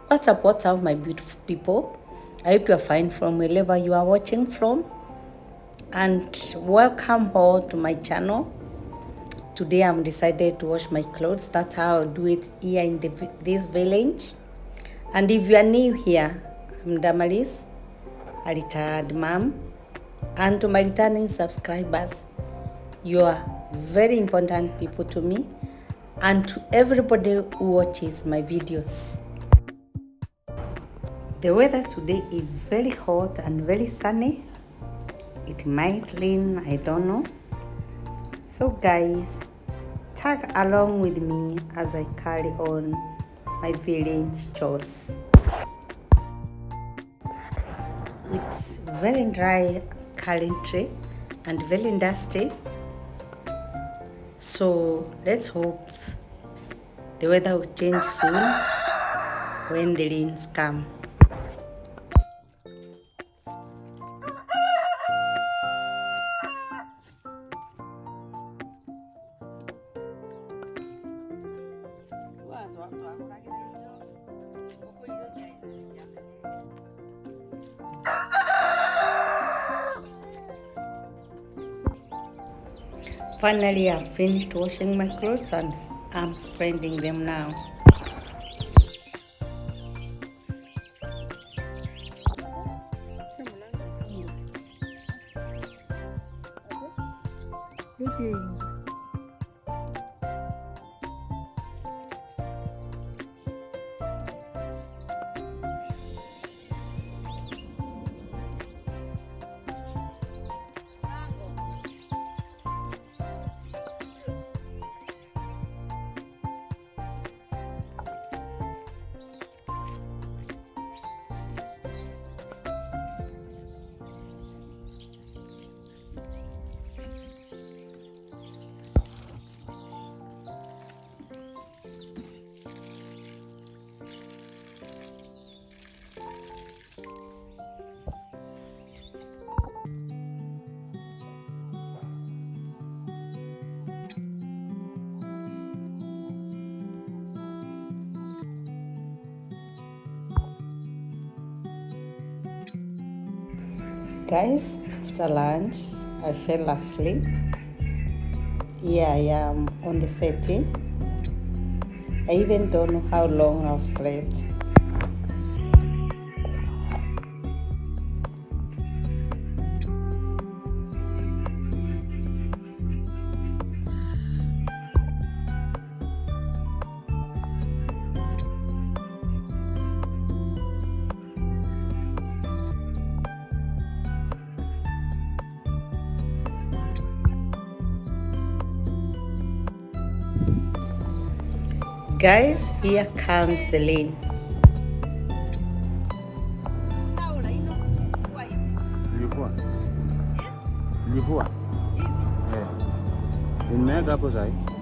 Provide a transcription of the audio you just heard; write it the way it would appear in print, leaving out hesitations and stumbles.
What's up, my beautiful people? I hope you're fine from wherever you are watching from. And welcome all to my channel. Today I'm decided to wash my clothes. That's how I'll do it here in this village. And if you are new here, I'm Damaris, a retired mom. And to my returning subscribers, you are very important people to me and to everybody who watches my videos. The weather today is very hot and very sunny. It might rain, I don't know. So guys, tag along with me as I carry on my village chores. It's very dry currently and very dusty. So let's hope the weather will change soon when the rains come. Finally, I've finished washing my clothes and I'm spreading them now. Guys, after lunch, I fell asleep. Here I am on the setting. I even don't know how long I've slept. Guys, here comes the lane. Nimeweka hapo sasa.